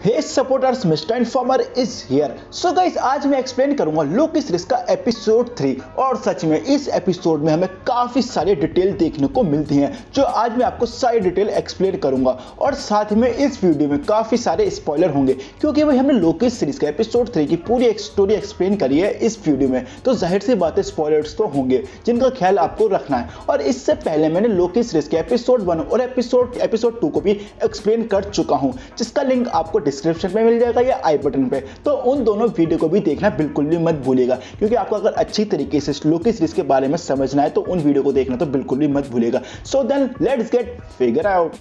Hey supporters, mister informer is here. So guys, आज मैं explain करूंगा लोकी सीरीज का एपिसोड 3 और सच में इस एपिसोड में हमें काफी सारी डिटेल देखने को मिलती हैं जो आज मैं आपको सारी डिटेल एक्सप्लेन करूंगा। और साथ में इस वीडियो में काफी सारे स्पॉइलर होंगे क्योंकि भाई हमने लोकी सीरीज का एपिसोड 3 की पूरी एक स्टोरी एक्सप्लेन करी है इस वीडियो में, तो जाहिर सी बात है स्पॉयलर्स तो होंगे जिनका ख्याल आपको रखना है। और इससे पहले मैंने लोकी सीरीज के एपिसोड 1 और एपिसोड 2 को भी एक्सप्लेन कर चुका हूं, जिसका लिंक आपको डिस्क्रिप्शन में मिल जाएगा या आई बटन पे। तो उन दोनों वीडियो को भी देखना बिल्कुल भी मत भूलिएगा, क्योंकि आपको अगर अच्छी तरीके से लोकी सीरीज के बारे में समझना है तो उन वीडियो को देखना तो बिल्कुल भी मत भूलिएगा। So then let's get figure out.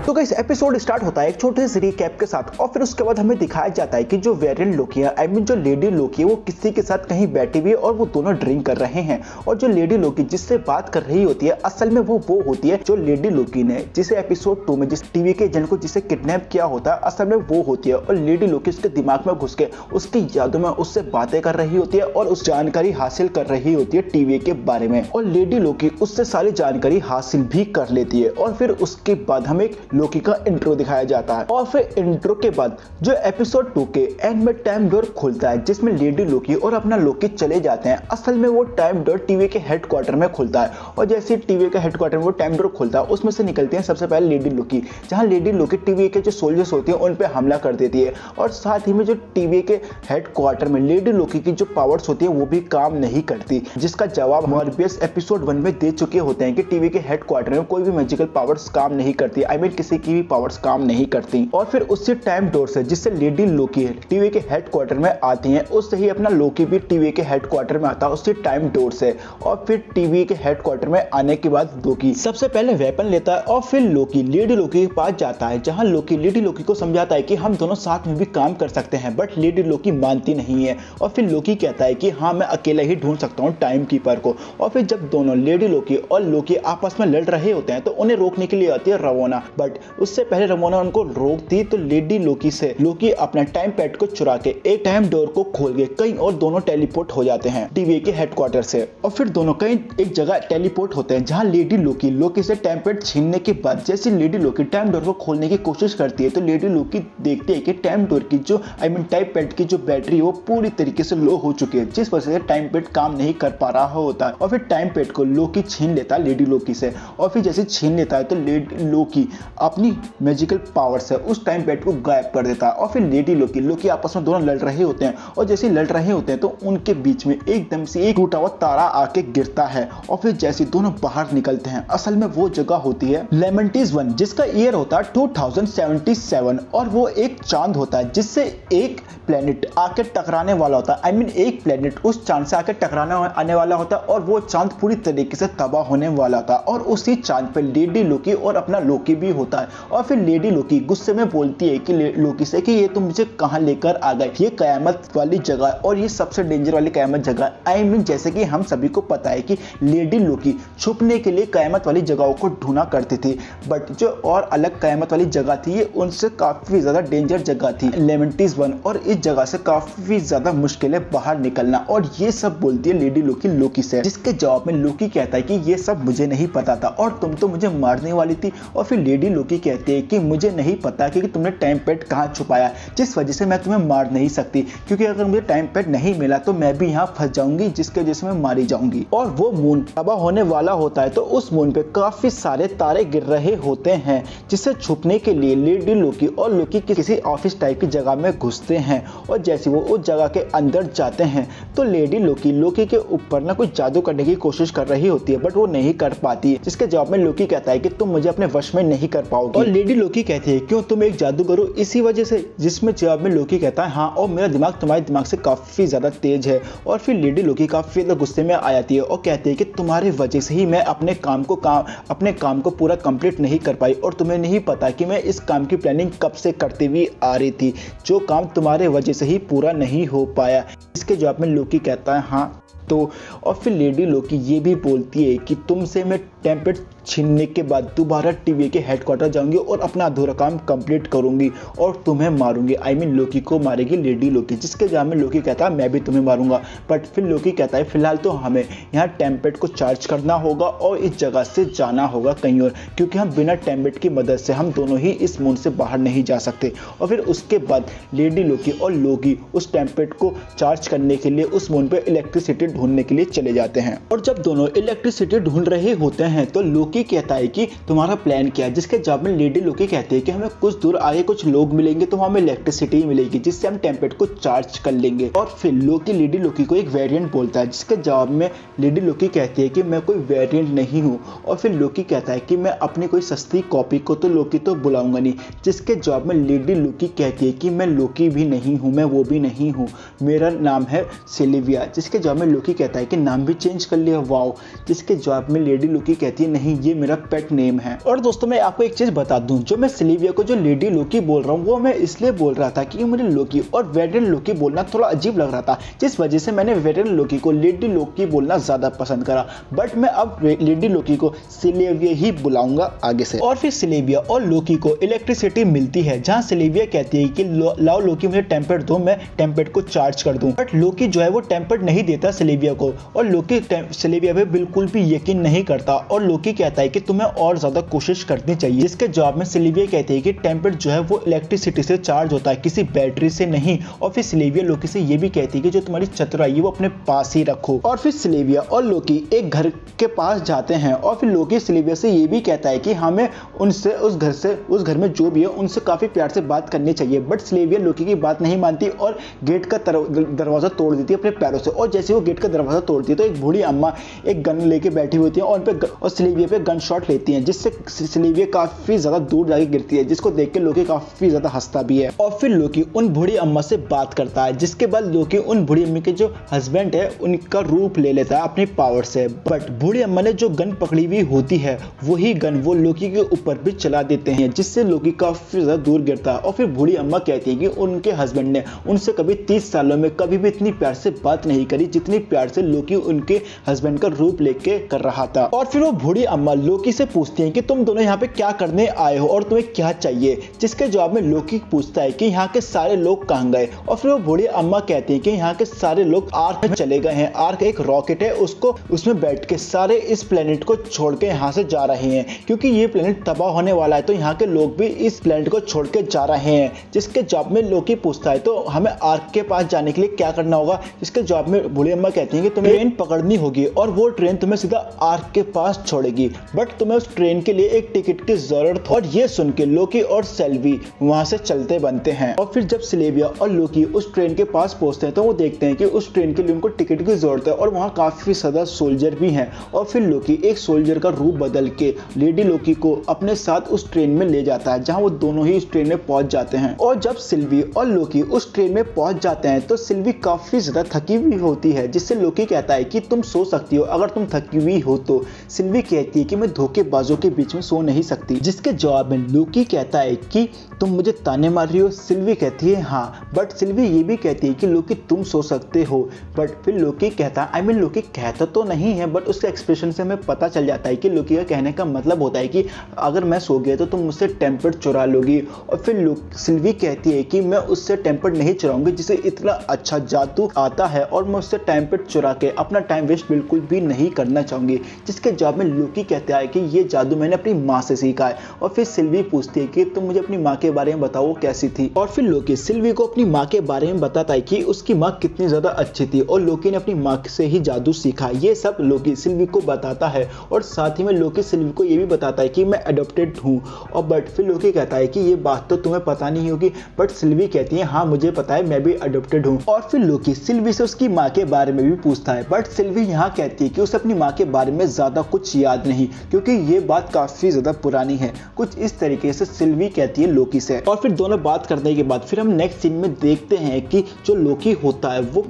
तो गाइस, एपिसोड स्टार्ट होता है एक छोटे से रिकैप के साथ और फिर उसके बाद हमें दिखाया जाता है कि जो वेरिएंट लोकी है, आई मीन जो लेडी लोकी है, वो किसी के साथ कहीं बैठी हुई है और वो दोनों ड्रिंक कर रहे हैं। और जो लेडी लोकी जिससे बात कर रही होती है, असल में वो होती है जो लेडी लोकी ने जिसे एपिसोड 2 में जिस टीवी के एजेंट को जिसे किडनैप किया होता है, असल में वो होती है। और लेडी लोकी उसके दिमाग में घुस के उसकी यादों में उससे बातें कर रही होती है और उस जानकारी हासिल कर रही होती है टीवी के बारे में। और लेडी लोकी उससे सारी जानकारी हासिल भी कर लेती है। और फिर उसके बाद हमें लोकी का इंट्रो दिखाया जाता है और फिर इंट्रो के बाद जो एपिसोड 2 के एंड में टाइम डोर खुलता है जिसमें लेडी लोकी और अपना लोकी चले जाते हैं। असल में वो टाइम डोर टीवी के हेडक्वार्टर में खुलता है और जैसे टीवी के हेडक्वार्टर में वो टाइम डोर खुलता है, उसमें से निकलती है सबसे पहले लेडी लोकी, जहां लेडी लोकी टीवी के जो सोल्जर्स होते हैं उन पे हमला कर देती है। और साथ ही में जो टीवी के हेडक्वार्टर में लेडी लोकी की जो पावर्स होती है वो भी काम नहीं करती, जिसका जवाब मॉर्बियस एपिसोड 1 में दे चुके होते हैं कि टीवी के हेडक्वार्टर में कोई भी मैजिकल पावर्स काम नहीं करती, आई मीन किसी की भी पावर्स काम नहीं करती। और फिर उसी टाइम डोर से जिससे लेडी लोकी टीवी के हेडक्वार्टर में आती हैं, उससे ही अपना लोकी भी टीवी के हेडक्वार्टर में आता है उसी टाइम डोर से। और फिर टीवी के हेडक्वार्टर में आने के बाद लोकी सबसे पहले वेपन लेता है और फिर लोकी लेडी लोकी के पास जाता है, जहां लोकी लेडी लोकी को समझाता है कि हम दोनों साथ में भी काम कर सकते हैं, बट लेडी लोकी मानती नहीं है। और फिर लोकी कहता है कि हाँ, मैं अकेला ही ढूंढ सकता हूँ टाइम कीपर को। और फिर जब दोनों लेडी लोकी और लोकी आपस में लड़ रहे होते हैं तो उन्हें रोकने के लिए आती है रवोना, बट उससे पहले रवोना उनको रोकती तो लेडी लोकी से लोकी अपना टाइम पैड को चुरा के एक टाइम डोर को खोल के कहीं और दोनों टेलीपोर्ट हो जाते हैं टीवी के हेडक्वार्टर से। और फिर दोनों कहीं एक जगह टेलीपोर्ट होते हैं जहां लेडी लोकी से टाइम पैड छीनने के बाद जैसे लेडी लोकी टाइम डोर को खोलने की कोशिश करती है तो लेडी लोकी देखती है कि टाइम डोर की जो आई मीन टाइम पैड की जो बैटरी वो पूरी तरीके से लो हो चुकी है, जिस वजह से टाइम पैड काम नहीं कर पा रहा होता है। और फिर टाइम पैड को लोकी छीन लेता है लेडी लोकी से। और फिर जैसे छीन लेता है तो लेडी लोकी अपनी मैजिकल पावर से उस टाइम पैड को गायब कर देता है। और फिर लेडी लोकी आपस में दोनों लड़ रहे होते हैं और जैसे लड़ रहे होते हैं तो उनके बीच में एकदम से एक टूटा हुआ तारा आके गिरता है। और फिर जैसे दोनों बाहर निकलते हैं, असल में वो जगह होती है लेमेंटिस 1, जिसका ईयर होता है 2077 और वो एक चांद होता है जिससे एक प्लेनेट आके टकराने वाला होता है, आई मीन एक प्लेनेट उस चांद से आके टकराने आने वाला होता है और वो चांद पूरी तरीके से तबाह होने वाला था। और उसी चांद पे लेडी लोकी और अपना लोकी भी होता है। और फिर लेडी लोकी गुस्से में बोलती है कि लोकी से कि ये तुम मुझे कहां लेकर आ गए, ये कयामत वाली जगह और ये सबसे डेंजर वाली कयामत जगह, आई मीन जैसे कि हम सभी को पता है कि लेडी लोकी छुपने के लिए कयामत वाली जगहों को ढूंढा करती थी, बट जो और अलग कयामत वाली जगह थी ये उनसे काफी ज्यादा डेंजर जगह थी लेमेंटिस 1, और इस जगह से काफी ज्यादा मुश्किल है बाहर निकलना। और ये सब बोलती है लेडी लोकी से, जिसके जवाब में लोकी कहता है कि ये सब मुझे नहीं पता था और तुम तो मुझे मारने वाली थी। और फिर लेडी लोकी कहती है कि मुझे नहीं पता कि तुमने टाइम पैड कहां छुपाया, जिस वजह से मैं तुम्हें मार नहीं सकती, क्योंकि अगर मुझे टाइम पैड नहीं मिला तो मैं भी यहाँ फंस जाऊंगी, जिसके वजह से मैं मारी जाऊंगी। और वो मून तबाह होने वाला होता है तो उस मून पे काफी सारे तारे गिर रहे होते हैं, जिससे छुपने के लिए लेडी लोकी और लोकी किसी ऑफिस टाइप की जगह में घुसते हैं। और जैसे वो उस जगह के अंदर जाते हैं तो लेडी लोकी के ऊपर ना कुछ जादू करने की कोशिश कर रही होती है, बट वो नहीं कर पाती है, जिसके जवाब में लोकी कहता है कि तुम मुझे अपने वश में नहीं कर पाओगे। और लेडी लोकी कहती है क्यों तुम एक जादूगर हो इसी वजह से, जिसमें जवाब में लोकी कहता है हाँ, और मेरा दिमाग तुम्हारे दिमाग से काफी ज्यादा तेज है। और फिर लेडी लोकी काफी ज्यादा गुस्से में आ जाती है और कहती है कि तुम्हारी वजह से ही मैं अपने काम को पूरा कंप्लीट नहीं कर पाई, और तुम्हें नहीं पता कि मैं इस काम की प्लानिंग कब से करती हुई आ रही थी, जो काम तुम्हारे वजह से ही पूरा नहीं हो पाया। इसके जवाब में लोकी कहता है हाँ, तो और फिर लेडी लोकी ये भी बोलती है कि तुमसे मैं टेम्पलेट छीनने के बाद दोबारा टीवी के हेडक्वार्टर जाऊंगी और अपना अधूरा काम कंप्लीट करूंगी और तुम्हें मारूंगी। आई मीन लोकी को मारेगी लेडी लोकी, जिसके जवाब में लोकी कहता है मैं भी तुम्हें मारूंगा। बट फिर लोकी कहता है फिलहाल तो हमें यहाँ टेम्पलेट को चार्ज करना होगा और इस जगह से जाना होगा कहीं और, क्योंकि हम बिना टेम्पलेट की मदद से हम दोनों ही इस मून से बाहर नहीं जा सकते। और फिर उसके बाद लेडी लोकी और लोकी उस टेम्पलेट को चार्ज करने के लिए उस मून पर इलेक्ट्रिसिटी ढूंढने के लिए चले जाते हैं। और जब दोनों इलेक्ट्रिसिटी ढूंढ रहे होते हैं तो लोकी कहता है कि तुम्हारा प्लान क्या है, जिसके जवाब में लेडी लोकी कहती है कि हमें कुछ दूर आगे कुछ लोग मिलेंगे तो हमें इलेक्ट्रिसिटी मिलेगी जिससे हम टेम्पलेट को चार्ज कर लेंगे। और फिर लोकी लेडी लोकी को एक वेरिएंट बोलता है, जिसके जवाब में लेडी लोकी कहती है कि मैं कोई वेरिएंट नहीं हूँ। और फिर लोकी कहता है कि मैं अपनी कोई सस्ती कॉपी को तो लोकी तो बुलाऊंगा नहीं, जिसके जवाब में लेडी लोकी कहती है कि मैं लोकी भी नहीं हूँ, मैं वो भी नहीं हूँ, मेरा नाम है सिल्विया। जिसके जवाब में लोकी कहता है कि नाम भी चेंज कर लिया, वाओ। जिसके जवाब में लेडी लोकी कहती है नहीं ये मेरा पेट नेम है। और दोस्तों मैं आपको एक चीज बता दूं, जो मैं सिल्विया को जो लेडी लोकी बोल रहा हूँ वो मैं इसलिए बोल रहा था कि मुझे लोकी और वेरिएंट लोकी बोलना थोड़ा अजीब लग रहा था, जिस वजह से मैंने वेरिएंट लोकी को लेडी लोकी बोलना ज्यादा पसंद करा। बट मैं अब लेडी लोकी को सिल्विया ही बुलाऊंगा आगे से। और फिर सिल्विया और लोकी को इलेक्ट्रिसिटी मिलती है, जहाँ सिल्विया कहती है कि लाओ लोकी मुझे टेम्पलेट दो, मैं टेम्पलेट को चार्ज कर दूं। बट लोकी जो है वो टेम्पलेट नहीं देता सिल्विया को, और लोकी सिल्विया पे बिल्कुल भी यकीन नहीं करता और लोकी कहता है कि तुम्हें और ज्यादा कोशिश करनी चाहिए। जिसके जवाब में सिल्विया कहती है कि टेम्पलेट जो है वो इलेक्ट्रिसिटी से चार्ज होता है, किसी बैटरी से नहीं। और फिर सिल्विया लोकी से ये भी कहती है कि जो तुम्हारी चतुराई है वो अपने पास ही रखो। और फिर सिल्विया और लोकी एक घर के पास जाते हैं और फिर लोकी सिल्विया से ये भी कहता है कि हमें उनसे उस घर में जो भी है उनसे काफी प्यार से बात करनी चाहिए। बट सिल्विया लोकी की बात नहीं मानती और गेट का दरवाजा तोड़ देती है अपने पैरों से। और जैसे वो गेट का दरवाजा तोड़ती है तो एक बूढ़ी अम्मा एक गन लेके बैठी होती है और सिल्विया पे गन शॉट लेती है, जिससे सिल्विया काफी ज्यादा दूर जाके गिरती है, जिसको देख के लोकी काफी ज्यादा हंसता भी है। और फिर लोकी उन बूढ़ी अम्मा से बात करता है, जिसके बाद लोकी उन बूढ़ी अम्मा के जो हस्बैंड है उनका रूप ले लेता है अपनी पावर से। बट बूढ़ी अम्मा ने जो गन पकड़ी हुई होती है वही गन वो लोकी के ऊपर भी चला देते हैं, जिससे लोकी काफी ज्यादा दूर गिरता है। और फिर बूढ़ी अम्मा कहती है कि उनके हस्बैंड ने उनसे कभी 30 सालों में कभी भी इतनी प्यार से बात नहीं करी जितनी प्यार से लोकी उनके हस्बैंड का रूप लेके कर रहा था। और फिर वो बूढ़ी अम्मा लोकी से पूछती हैं कि तुम दोनों यहाँ पे क्या करने आए हो और तुम्हें क्या चाहिए। जिसके जवाब में लोकी पूछता है कि यहाँ के सारे लोग कहाँ गए। और फिर वो बूढ़ी अम्मा कहती है कि यहाँ के सारे लोग आर्क में चले गए हैं। आर्क एक रॉकेट है, उसमें बैठ के सारे इस प्लेनेट को छोड़ के यहाँ से जा रहे हैं, क्योंकि ये प्लेनेट तबाह होने वाला है तो यहाँ के लोग भी इस प्लेनेट को छोड़ के जा रहे हैं। जिसके जवाब में लोकी पूछता है तो हमें आर्क के पास जाने के लिए क्या करना होगा। जिसके जवाब में बूढ़ी अम्मा कहती है कि तुम्हें ट्रेन पकड़नी होगी और वो ट्रेन तुम्हें सीधा आर्क के पास छोड़ेगी, बट तुम्हें उस ट्रेन के लिए एक टिकट की जरूरत है। और ये सुन के लोकी और सेल्वी वहां से चलते बनते हैं। और फिर जब सिल्विया और लोकी उस ट्रेन के पास पहुंचते हैं तो वो देखते हैं कि उस ट्रेन के लिए उनको टिकट की जरूरत है और वहां काफी ज्यादा सोल्जर भी हैं। और फिर लोकी एक सोल्जर का रूप बदल के लेडी लोकी को अपने साथ उस ट्रेन में ले जाता है, जहां वो दोनों ही उस ट्रेन में पहुंच जाते हैं। और जब सिल्वी और लोकी उस ट्रेन में पहुंच जाते हैं तो सिल्वी काफी ज्यादा थकी हुई होती है, जिससे लोकी कहता है कि तुम सो सकती हो अगर तुम थकी हुई हो तो। सिल्वी कहती है कि मैं धोखेबाजों के बीच में सो नहीं सकती। जिसके जवाब में लोकी कहता है कि तुम मुझे ताने मार रही हो। सिल्वी कहती है हाँ, बट सिल्वी ये भी कहती है कि लोकी तुम सो सकते हो। बट फिर लोकी कहता लोकी कहता तो नहीं है, बट उसके एक्सप्रेशन से हमें पता चल जाता है कि लोकी का कहने का मतलब होता है कि अगर मैं सो गया तो तुम मुझसे टेम्पलेट चुरा लोगी। और फिर सिल्वी कहती है कि मैं उससे टेम्पलेट नहीं चुराऊंगी जिसे इतना अच्छा जादू आता है, और मैं उससे टेम्पलेट चुरा के अपना टाइम वेस्ट बिल्कुल भी नहीं करना चाहूंगी। जिसके जवाब में लोकी कहता है कि ये जादू मैंने अपनी माँ से सीखा है। और फिर सिल्वी पूछती है कि तुम मुझे अपनी माँ के बारे में बताओ वो कैसी थी। और फिर लोकी सिल्वी को अपनी माँ के बारे में बताता है कि उसकी माँ कितनी ज्यादा अच्छी थी और लोकी ने अपनी माँ से ही जादू सीखा। ये सब लोकी सिल्वी को बताता है और साथ ही में लोकी सिल्वी को ये भी बताता है कि मैं अडॉप्टेड हूँ। और बट फिर लोकी कहता है कि ये बात तो तुम्हें पता नहीं होगी, बट सिल्वी कहती है हाँ मुझे पता है, मैं भी अडॉप्टेड हूँ। और फिर लोकी सिल्वी से उसकी माँ के बारे में भी पूछता है, बट सिल्वी यहाँ कहती है कि उसे अपनी माँ के बारे में ज्यादा कुछ याद नहीं, क्योंकि ये बात काफी ज्यादा पुरानी है। कुछ इस तरीके से सिल्वी कहती है लोकी से। और फिर दोनों बात करने के बाद फिर हम नेक्स्ट सीन में देखते हैं कि जो लोकी होता है वो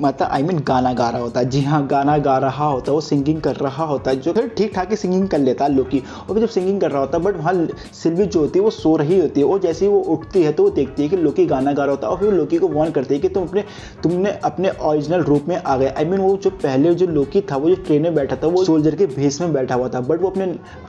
गाना गा रहा होता है। जी हाँ, गाना गा रहा होता है, वो सिंगिंग कर रहा होता है, जो फिर ठीक ठाक ही सिंगिंग कर लेता है लोकी। और जब सिंगिंग कर रहा होता है बट वहाँ सिल्वी जो होती है वो सो रही होती है। और जैसे ही वो उठती है तो वो देखती है कि लोकी गाना गा रहा होता है और फिर लोकी को वार्न करती है कि तुमने अपने ओरिजिनल रूप में आ गए। वो जो पहले जो लोकी था वो जो ट्रेन में बैठा था वो सोल्जर के भेस में बैठा हुआ था, बट वो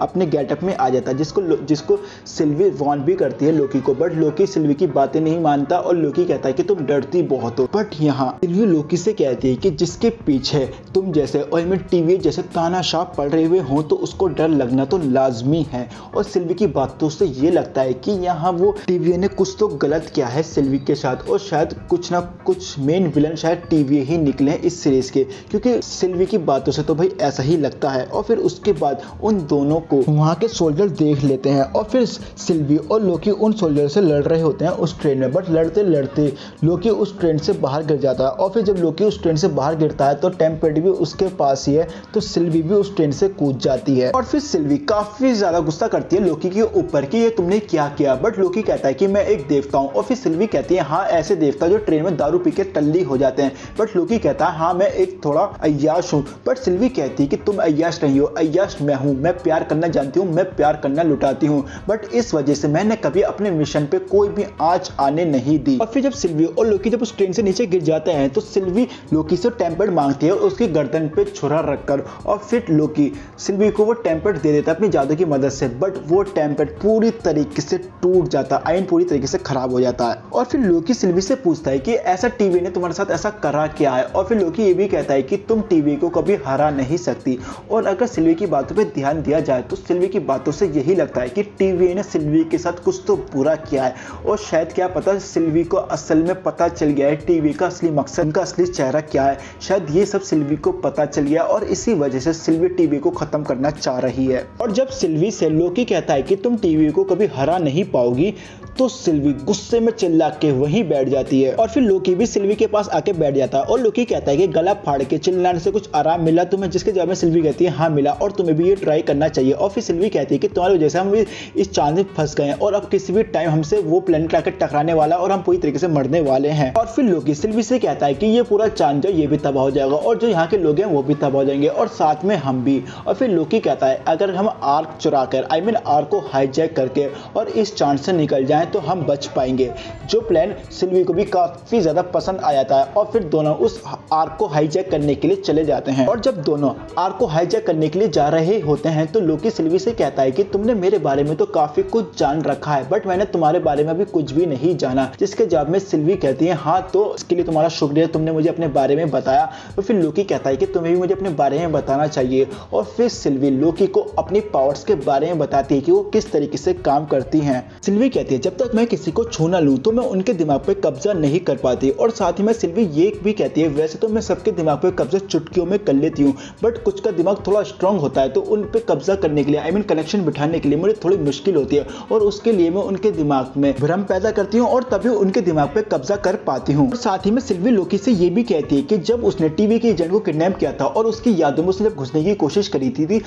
अपने गेटअप में आ जाता है, जिसको सिल्वी वार्न भी करती है लोकी को। बट लोकी सिल्वी की बातें नहीं मानता और लोकी कहता है कि तुम डरती बहुत हो। बट यहाँ सिल्वी लोकी से कहती है कि जिसके पीछे तुम जैसे और में टीवी जैसे तानाशाह पड़ रहे हुए हो तो उसको डर लगना तो लाजमी है। और सिल्वी की बातों से ये लगता है कि यहाँ वो टीवी ने कुछ तो गलत किया है सिल्वी के साथ, और शायद कुछ ना कुछ मेन विलन शायद टीवी ही निकले हैं इस सीरीज के, क्योंकि सिल्वी की बातों से तो भाई ऐसा ही लगता है। और फिर उसके बाद उन दोनों को वहाँ के सोल्जर देख लेते हैं और फिर सिल्वी और लोकी उन सोल्जर से लड़ रहे होते हैं उस ट्रेन में। बट लड़ते लड़ते लोकी उस ट्रेन से बाहर गिर जाता है, और फिर जब लोकी उस ट्रेन से बाहर गिरता है तो टेम्पेड भी उसके पास ही है, तो सिल्वी भी उस ट्रेन से कूद जाती है। और फिर सिल्वी काफी ज्यादा गुस्सा करती है लोकी के ऊपर कि ये तुमने क्या किया। बट लोकी कहता है कि मैं एक देवता हूँ, और फिर सिल्वी कहती है हाँ ऐसे देवता जो ट्रेन में दारू पी के टल्ली हो जाते हैं। बट लोकी कहता है हाँ मैं एक थोड़ा अय्याश हूँ। बट सिल्वी कहती है कि तुम अय्याश नहीं हो, अय्याश मैं हूँ, मैं प्यार करना जानती हूँ, मैं प्यार करना लुटाती हूँ, बट इस वजह से मैंने कभी अपने मिशन पे कोई भी आंच आने नहीं दी। और फिर जब सिल्वी और लोकी जब उस ट्रेन से नीचे गिर जाते हैं तो सिल्वी लोकी से टेम्पर्ड मांगती है उसकी गर्दन पे छुरा रखकर, और फिर लोकी सिल्वी को वो टेम्पर्ड दे देता है अपनी जादू की मदद से। बट वो टेम्पर्ड पूरी तरीके से टूट जाता है, पूरी तरीके से खराब हो जाता है। और फिर लोकी सिल्वी से पूछता है कि ऐसा टीवी ने तुम्हारे साथ ऐसा करा क्या है। और फिर लोकी ये भी कहता है कि तुम टीवी को कभी हरा नहीं सकती। और अगर सिल्वी की बातों पे ध्यान दिया जाए तो सिल्वी की बातों से यही लगता है कि टीवी ने सिल्वी के साथ कुछ तो बुरा किया है, और शायद क्या पता सिल्वी को असल में पता चल गया है टीवी का असली मकसद, उनका असली चेहरा क्या है। शायद ये सब सिल्वी को पता चल गया और इसी वजह से सिल्वी टीवी को खत्म करना चाह रही है। और जब सिल्वी से लोकी कहता है कि तुम टीवी को कभी हरा नहीं पाओगी तो सिल्वी गुस्से में चिल्ला के वहीं बैठ जाती है। और फिर लोकी भी सिल्वी के पास आके बैठ जाता है और लोकी कहता है कि गला फाड़ के चिल्लाने से कुछ आराम मिला तुम्हें, जिसके जवाब में सिल्वी कहती है हाँ मिला और तुम्हें भी ये ट्राई करना चाहिए। और फिर सिल्वी कहती है कि तुम्हारी वजह से हम भी इस चांद में फंस गए हैं और अब किसी भी टाइम हमसे वो प्लेनेट आकर टकराने वाला और हम पूरी तरीके से मरने वाले हैं। और फिर लोकी सिल्वी से कहता है कि ये पूरा चांद जो ये भी तबाह हो जाएगा और जो यहाँ के लोग हैं वो भी तबाह हो जाएंगे और साथ में हम भी। और फिर लोकी कहता है अगर हम आर्क चुरा कर आर्क को हाईजैक करके और इस चांद से निकल जाएं तो हम बच पाएंगे। जो प्लान सिल्वी को भी काफी ज्यादा पसंद आ जाता है और फिर दोनों उस आर्क को हाईजैक करने के लिए चले जाते हैं। और जब दोनों आर्क को हाईजैक करने के लिए जा रहे होते हैं तो लोकी सिल्वी से कहता है कि तुमने मेरे बारे में तो काफी कुछ जान रखा है बट मैंने तुम्हारे बारे में अभी कुछ भी नहीं जाना। जिसके जवाब में सिल्वी कहती है हाँ तो इसके लिए तुम्हारा शुक्रिया, तुमने मुझे अपने बारे में बताया। तो फिर लोकी कहता है कि तुम्हें भी मुझे अपने बारे में बताना चाहिए। और फिर सिल्वी लोकी को अपनी पावर्स के बारे में बताती है कि वो किस तरीके से काम करती हैं। सिल्वी कहती है जब तक मैं किसी को छू ना लूं तो मैं उनके दिमाग पे कब्जा नहीं कर पाती। और साथ ही में सिल्वी ये भी कहती है वैसे तो मैं सबके दिमाग पे कब्जा चुटकियों में कर लेती हूँ बट कुछ का दिमाग थोड़ा स्ट्रांग होता है तो उन पे कब्जा करने के लिए कनेक्शन बिठाने के लिए मुझे थोड़ी मुश्किल होती है और उसके लिए मैं उनके दिमाग में भ्रम पैदा करती हूँ और तभी उनके दिमाग पे कब्जा कर पाती हूँ। और साथ ही में सिल्वी लोकी से ये भी कहती है कि जब उसने टीवी के एजेंट को किडनैप किया था और उसकी यादों में उसने जब घुसने की कोशिश करी थी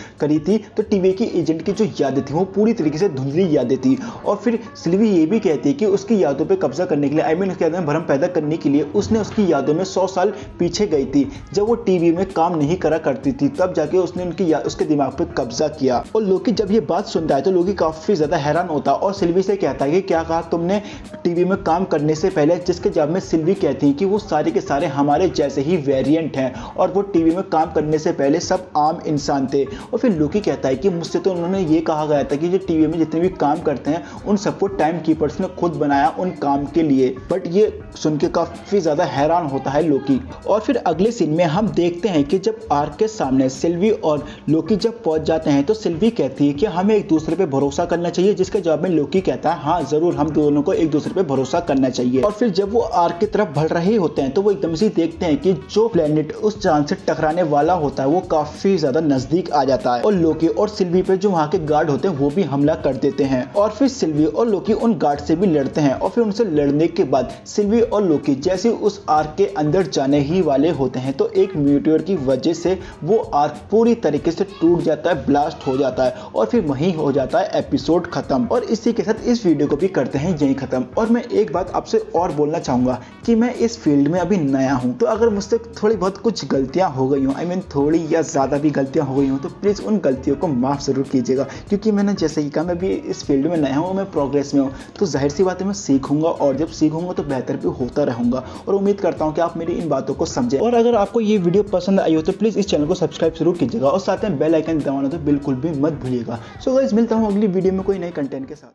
तो टीवी की एजेंट की जो यादें थी वो पूरी तरीके से धुंधली यादें थी। और फिर सिल्वी ये भी कहती है कि उसकी यादों पे कब्जा करने के लिए उसकी यादों में भ्रम पैदा करने के लिए उसने उसकी यादों में 100 साल पीछे गई थी जब वो टीवी में काम नहीं करा करती थी, तब जाके उसने उसके दिमाग पे कब्जा किया। और लोकी जब ये बात सुनता है तो लोकी काफी ज्यादा हैरान होता है और सिल्वी से कहता है कि क्या कहा तुमने टीवी में काम करने से पहले। जिसके जवाब में सिल्वी कहती है कि वो सारे के सारे हमारे जैसे ही वेरिएंट हैं और वो टीवी में काम करने से पहले सब आम इंसान थे। और फिर लोकी कहता है कि मुझसे तो उन्होंने ये कहा गया था कि जो टीवी में जितने भी काम करते हैं उन सबको टाइम कीपर्स ने खुद बनाया उन काम के लिए। बट ये सुन के काफी ज्यादा हैरान होता है लोकी। और फिर अगले सीन में हम देखते हैं कि जब आर्क के सामने सिल्वी और लोकी जब पहुंच जाते हैं तो सिल्वी कहती है कि हमें एक दूसरे पे भरोसा करना चाहिए। जिसके जवाब में लोकी कहता है हाँ जरूर, हम दोनों को एक दूसरे पे भरोसा करना चाहिए। और फिर जब वो आर्क की तरफ बढ़ रहे होते हैं तो वो एकदम से देखते हैं कि जो प्लेनेट उस चांद से टकराने वाला होता है वो काफी ज्यादा नजदीक आ जाता है और लोकी और सिल्वी पे जो वहाँ के गार्ड होते हैं वो भी हमला कर देते हैं। और फिर सिल्वी और लोकी उन गार्ड से भी लड़ते हैं और फिर उनसे लड़ने के बाद सिल्वी और लोकी जैसे उस आर्क के अंदर जाने ही वाले होते हैं तो एक म्यूटियोर की वजह से वो आर्क पूरी तरीके से टूट जाता है, ब्लास्ट हो जाता है और फिर वहीं हो जाता है एपिसोड खत्म। और इसी के साथ इस वीडियो को भी करते हैं यहीं खत्म। और मैं एक बात आपसे और बोलना चाहूंगा कि मैं इस फील्ड में अभी नया हूं तो अगर मुझसे थोड़ी बहुत कुछ गलतियां हो गई हों थोड़ी या ज्यादा भी गलतियां हो गई हों तो प्लीज उन गलतियों को माफ जरूर कीजिएगा क्योंकि मैंने जैसे कि कहा मैं भी इस फील्ड में नया हूँ, मैं प्रोग्रेस में हूँ तो जाहिर सी बात है मैं सीखूंगा और जब सीखूंगा तो बेहतर भी होता रहूंगा। और उम्मीद करता हूँ कि आप मेरी इन बातों को समझें। और अगर आपको ये वीडियो पसंद आई हो तो प्लीज़ इस चैनल को सब्सक्राइब जरूर कीजिएगा और साथ में बेल आइकन दबाना तो बिल्कुल भी मत भूलिएगा। सो गाइस, मिलता हूँ अगली वीडियो में कोई नए कंटेंट के साथ।